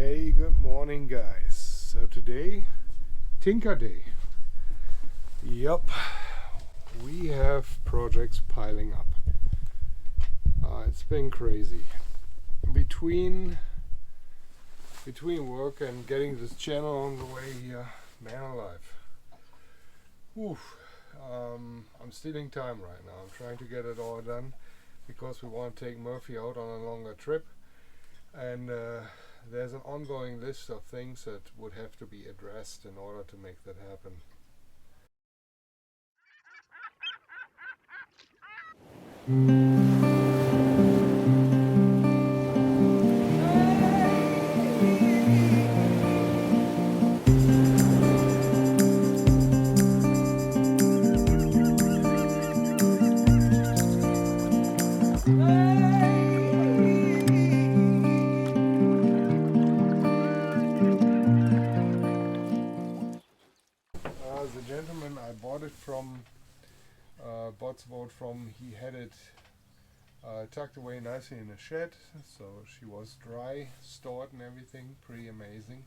Hey, good morning guys. So today, Tinker Day. Yup, we have projects piling up. It's been crazy. Between work and getting this channel on the way here, man alive. Oof. I'm stealing time right now. I'm trying to get it all done because we want to take Murphy out on a longer trip. And there's an ongoing list of things that would have to be addressed in order to make that happen. The gentleman I bought it from, bought the boat from, he had it tucked away nicely in a shed, so she was dry, stored and everything, pretty amazing.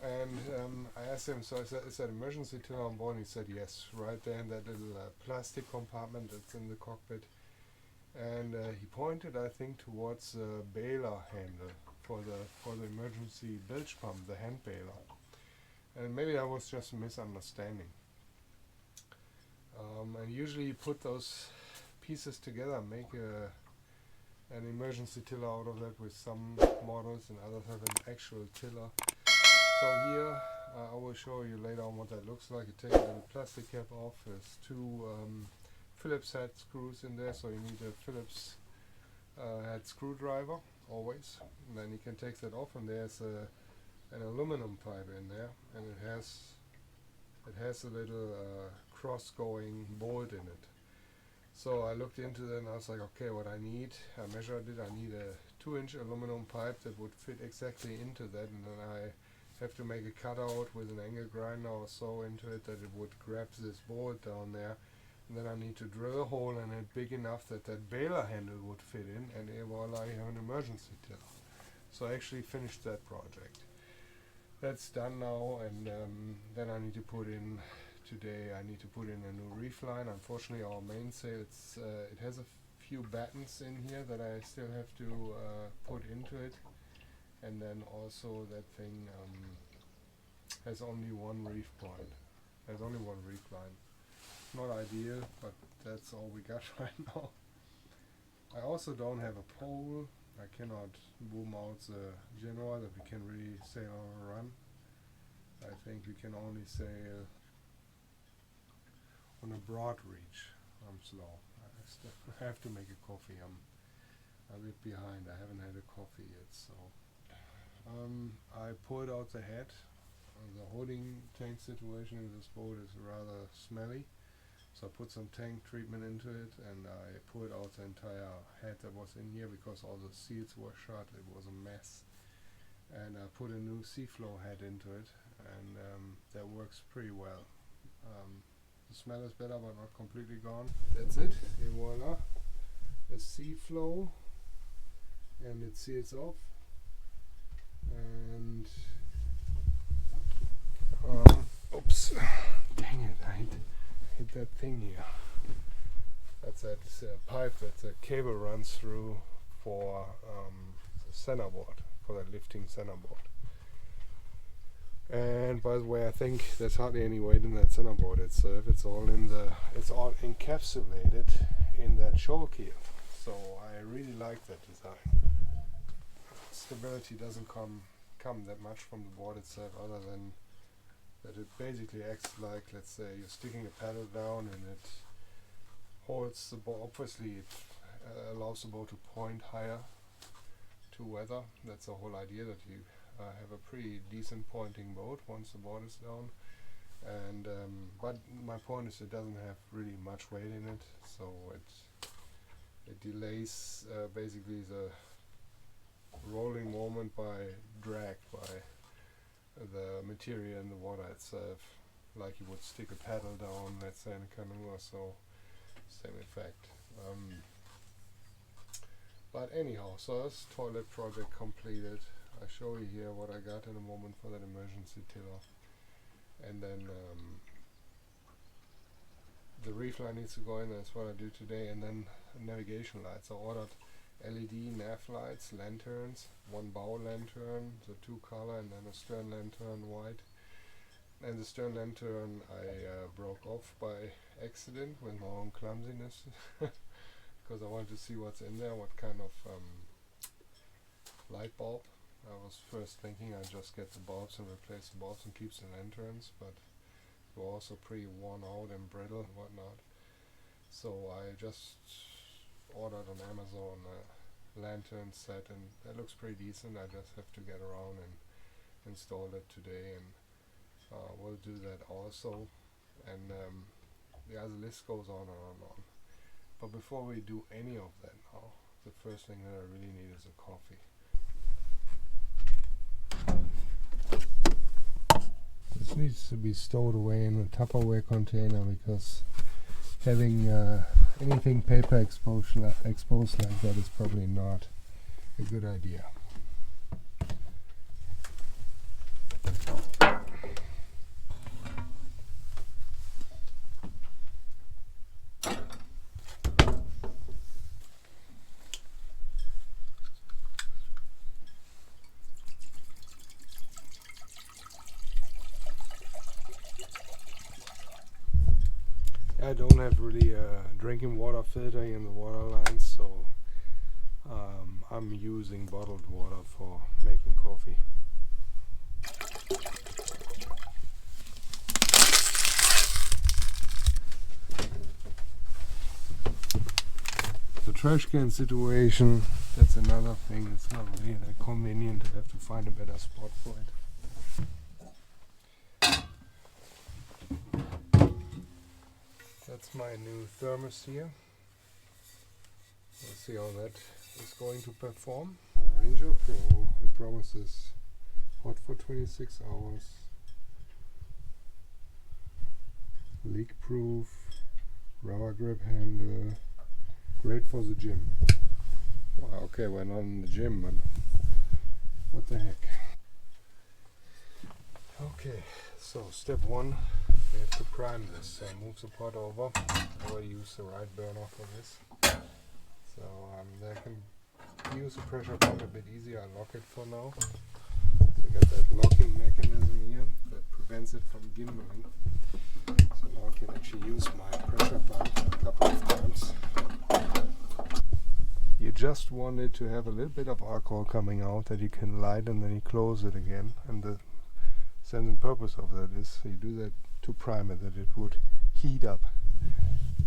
And I asked him, so I said, is that emergency tiller on board? And he said yes, right there in that little plastic compartment that's in the cockpit. And he pointed, I think, towards the baler handle for the emergency bilge pump, the hand baler. And maybe that was just a misunderstanding. And usually you put those pieces together, make an emergency tiller out of that with some models, and others have an actual tiller. So here I will show you later on what that looks like. You take the plastic cap off. There's two Phillips head screws in there, so you need a Phillips head screwdriver always. And then you can take that off, and there's an aluminum pipe in there, and it has a little cross-going bolt in it. So I looked into that and I was like, okay, what I need, I measured it, I need a 2-inch aluminum pipe that would fit exactly into that, and then I have to make a cutout with an angle grinder or so into it that it would grab this bolt down there, and then I need to drill a hole in it big enough that that baler handle would fit in, and voila, you have an emergency tiller. So I actually finished that project. That's done now, and then I need to put in, today I need to put in a new reef line. Unfortunately our mainsail, it has a few battens in here that I still have to put into it, and then also that thing has only one reef point, has only one reef line. Not ideal, but that's all we got right now. I also don't have a pole. I cannot boom out the Genoa that we can really sail on a run. I think we can only sail on a broad reach. I'm slow. I have to make a coffee. I'm a bit behind. I haven't had a coffee yet, so I pulled out the head. The holding tank situation in this boat is rather smelly, so I put some tank treatment into it, and I pulled out the entire head that was in here because all the seals were shut. It was a mess, and I put a new seaflow head into it, and that works pretty well. The smell is better, but not completely gone. That's it. Et voila, a seaflow, and it seals off. And oops, dang it! I hit that thing here. That's that pipe that the cable runs through for the centerboard, for that lifting centerboard. And by the way, I think there's hardly any weight in that centerboard itself. It's all encapsulated in that shoal keel. So I really like that design. Stability doesn't come that much from the board itself, other than that it basically acts like, let's say, you're sticking a paddle down and it holds the boat. Obviously it allows the boat to point higher to weather. That's the whole idea, that you have a pretty decent pointing boat once the board is down. And but my point is, it doesn't have really much weight in it, so it delays basically the rolling moment by drag, by the material in the water itself, like you would stick a paddle down, let's say, in a canoe or so. Same effect. But anyhow, so this toilet project completed. I show you here what I got in a moment for that emergency tiller. And then the reef line needs to go in, that's what I do today. And then navigation lights. I ordered LED nav lights, lanterns, one bow lantern, the two color, and then a stern lantern white. And the stern lantern I broke off by accident with my own clumsiness because I wanted to see what's in there, what kind of light bulb. I was first thinking I'd just get the bulbs and replace the bulbs and keep the lanterns, but they were also pretty worn out and brittle and whatnot. So I just ordered on Amazon a lantern set, and that looks pretty decent. I just have to get around and install it today, and we'll do that also. And yeah, the list goes on and on and on. But before we do any of that now, the first thing that I really need is a coffee. This needs to be stowed away in a Tupperware container, because having anything paper exposed like that is probably not a good idea. I don't have really a drinking water filter in the water lines, so I'm using bottled water for making coffee. The trash can situation, that's another thing. It's not really that convenient. I have to find a better spot for it. That's my new thermos here. Let's see how that is going to perform. Ranger Pro, it promises hot for 26 hours, leak proof, rubber grip handle, great for the gym. Well, okay, we're not in the gym, but what the heck. Okay, so step one. We have to prime this, so move the pot over. I will use the right burner for this. So I can use the pressure pot a bit easier. I lock it for now. So I got that locking mechanism here that prevents it from gimbaling. So now I can actually use my pressure pump a couple of times. You just want it to have a little bit of alcohol coming out that you can light, and then you close it again. And the sense and purpose of that is you do that to prime it, that it would heat up.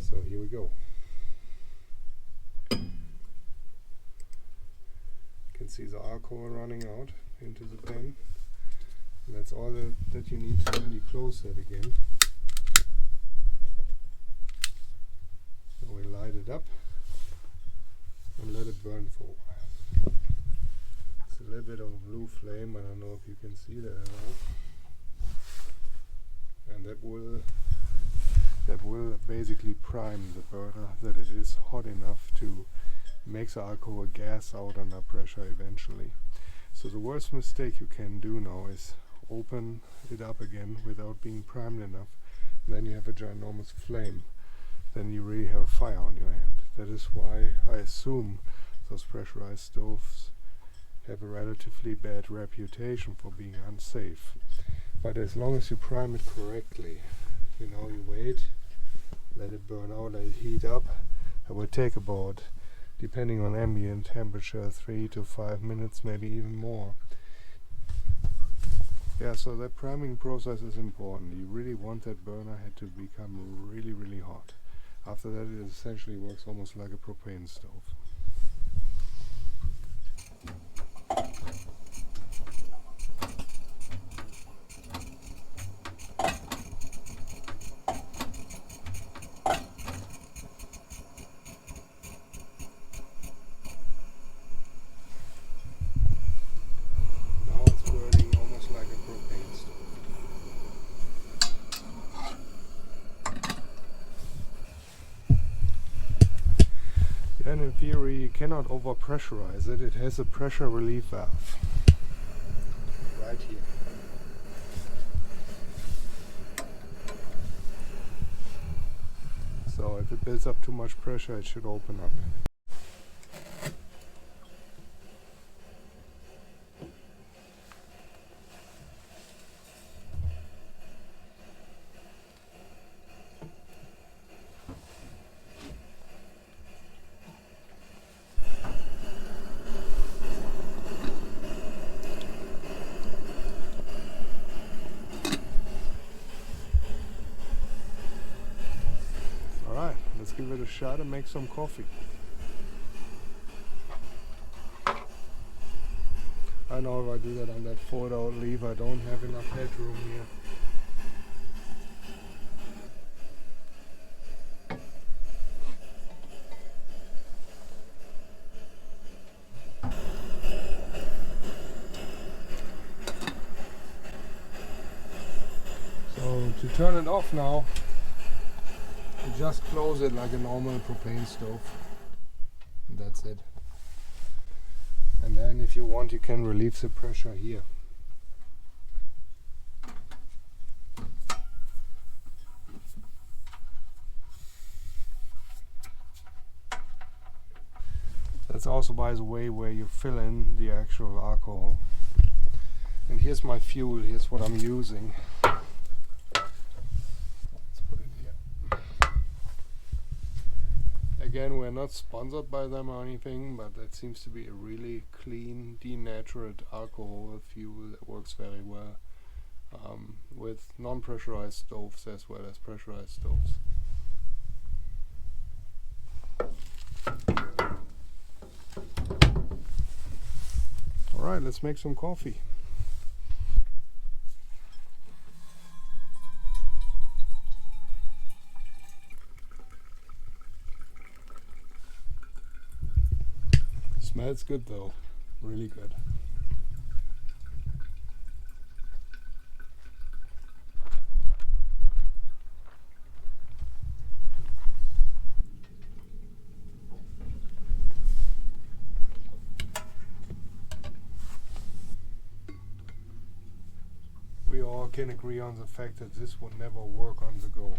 So here we go. You can see the alcohol running out into the pan. And that's all that you need to really close that again. So we light it up and let it burn for a while. It's a little bit of a blue flame. I don't know if you can see that at all. And that will basically prime the burner that it is hot enough to make the alcohol gas out under pressure eventually. So the worst mistake you can do now is open it up again without being primed enough. And then you have a ginormous flame. Then you really have a fire on your hand. That is why I assume those pressurized stoves have a relatively bad reputation for being unsafe. But as long as you prime it correctly, you wait, let it burn out, let it heat up. It will take about, depending on ambient temperature, 3 to 5 minutes, maybe even more. Yeah, so that priming process is important. You really want that burner head to become really, really hot. After that, it essentially works almost like a propane stove. And in theory you cannot overpressurize it. It has a pressure relief valve. right here. So if it builds up too much pressure, it should open up. Alright, let's give it a shot and make some coffee. I know if I do that on that 4-door leaf, I don't have enough headroom here. So to turn it off now, you just close it like a normal propane stove. And that's it. And then if you want, you can relieve the pressure here. That's also, by the way, where you fill in the actual alcohol. And here's my fuel, here's what I'm using. Let's put it here. Again, we're not sponsored by them or anything, but that seems to be a really clean, denatured alcohol fuel that works very well with non-pressurized stoves as well as pressurized stoves. Alright, let's make some coffee. Smells good though, really good. We all can agree on the fact that this would never work on the go.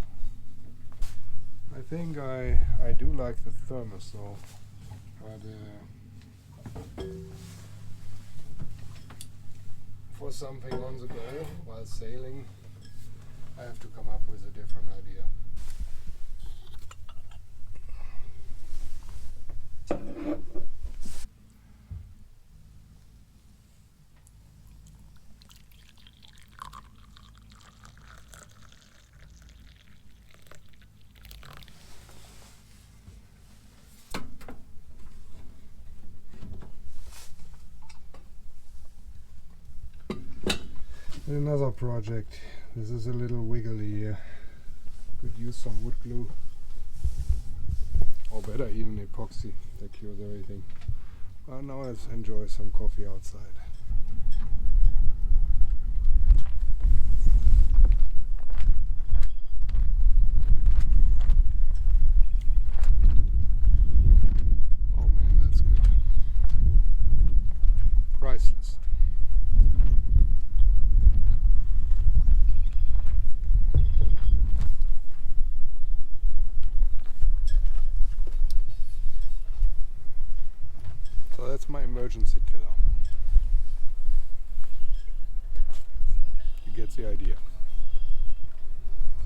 I think I do like the thermos though, but for something on the go while sailing, I have to come up with a different idea. Another project. This is a little wiggly here. Could use some wood glue. Or better, even epoxy that cures everything. Well, now let's enjoy some coffee outside. Oh man, that's good. Priceless. So that's my emergency tiller. You get the idea.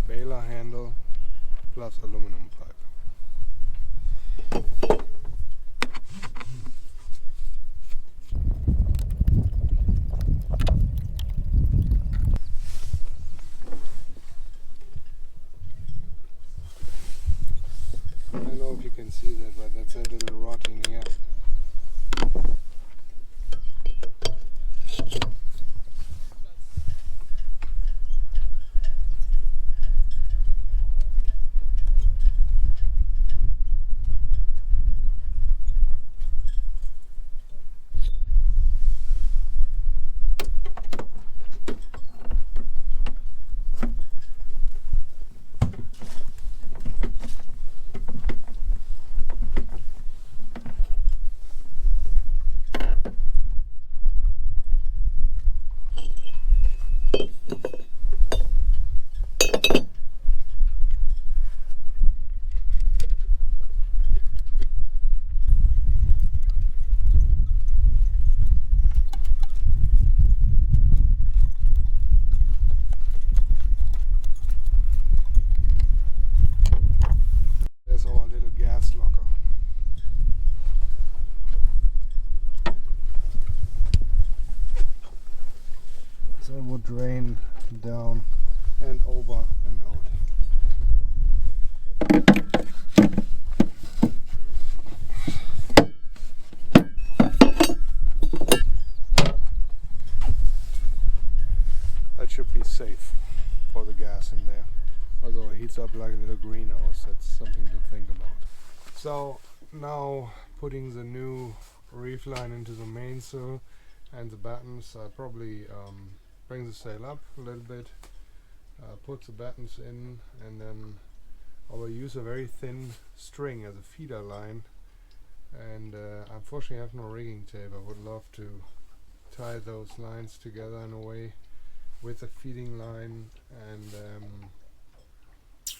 Baler handle plus aluminum pipe. I don't know if you can see that, but that's a little rot in here. drain down and over and out. That should be safe for the gas in there. Although it heats up like a little greenhouse, that's something to think about. So now putting the new reef line into the mainsail and the battens, I probably bring the sail up a little bit, put the battens in, and then I will use a very thin string as a feeder line. And unfortunately I have no rigging tape. I would love to tie those lines together in a way with a feeding line, and you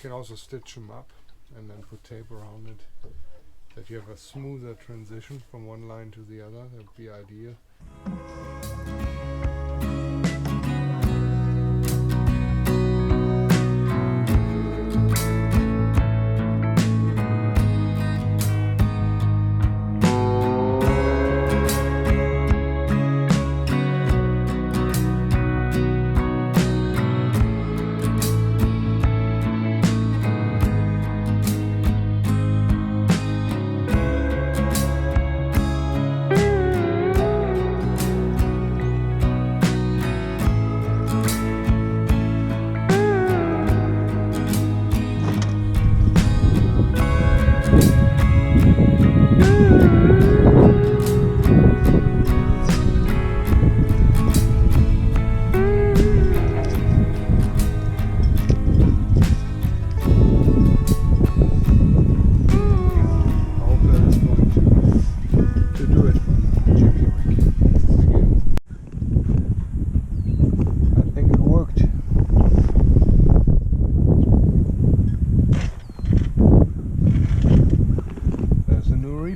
can also stitch them up and then put tape around it, that you have a smoother transition from one line to the other. That would be ideal.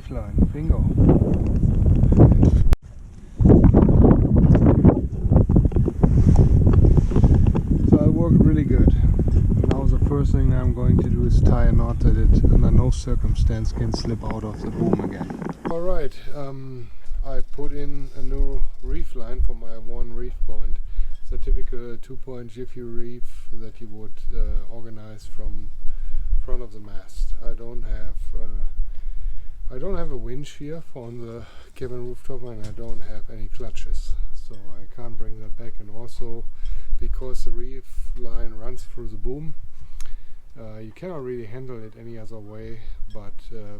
Line, bingo. So it worked really good. Now the first thing I'm going to do is tie a knot that it under no circumstance can slip out of the boom again. Alright, I put in a new reef line for my one reef point. It's a typical 2-point jiffy reef that you would organize from front of the mast. I don't have a winch here on the cabin rooftop, and I don't have any clutches, so I can't bring that back. And also because the reef line runs through the boom, you cannot really handle it any other way but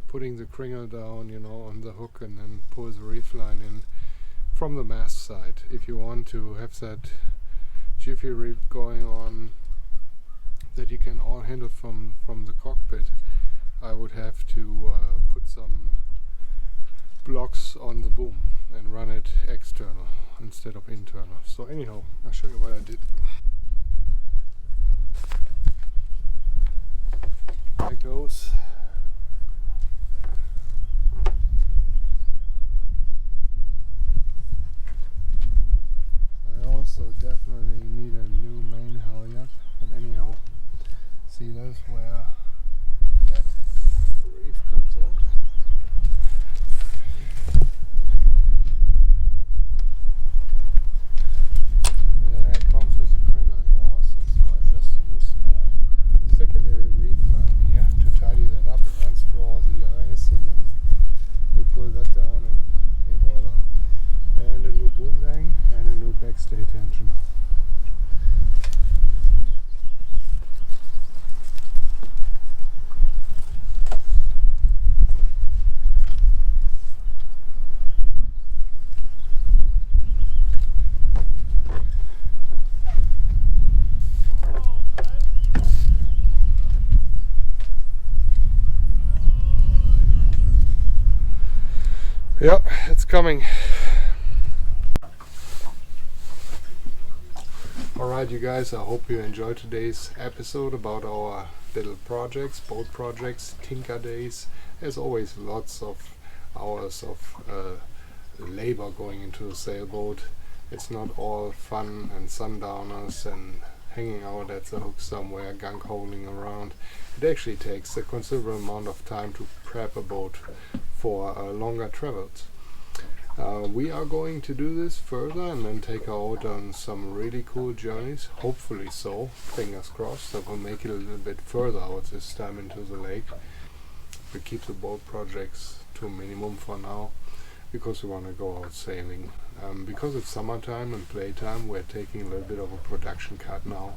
putting the kringle down, you know, on the hook, and then pull the reef line in from the mast side. If you want to have that jiffy reef going on that you can all handle from the cockpit, I would have to put some blocks on the boom and run it external instead of internal. So anyhow, I'll show you what I did. There it goes. I also definitely need a new main halyard, but anyhow, see, that's where that reef comes out. And then it comes with a kringle here also, so I just use my secondary reef line here to tidy that up. It runs through all the ice, and then we pull that down, and voila. And a new boom gang and a new backstay tensioner. Yeah, it's coming. Alright you guys, I hope you enjoyed today's episode about our little projects, boat projects, tinker days. There's always lots of hours of labor going into a sailboat. It's not all fun and sundowners and hanging out at the hook somewhere, gunk holing around. It actually takes a considerable amount of time to prep a boat for longer travels. We are going to do this further and then take out on some really cool journeys, hopefully so, fingers crossed, that we'll make it a little bit further out this time into the lake. We keep the boat projects to a minimum for now, because we want to go out sailing. Because it's summertime and playtime, we're taking a little bit of a production cut now.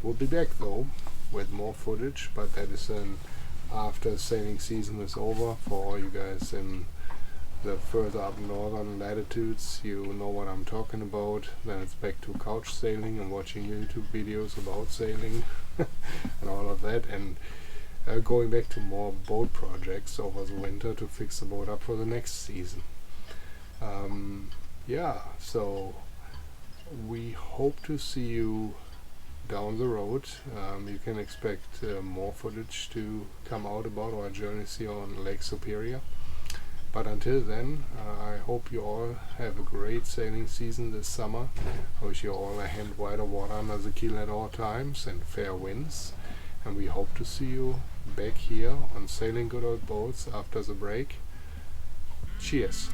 We'll be back though with more footage, but that is then after sailing season is over. For all you guys in the further up northern latitudes, you know what I'm talking about. Then it's back to couch sailing and watching YouTube videos about sailing and all of that, and going back to more boat projects over the winter to fix the boat up for the next season. Yeah, so we hope to see you down the road. You can expect more footage to come out about our journeys here on Lake Superior. But until then, I hope you all have a great sailing season this summer. I wish you all a hand wide of water under the keel at all times and fair winds. And we hope to see you back here on Sailing Good Old Boats after the break. Cheers!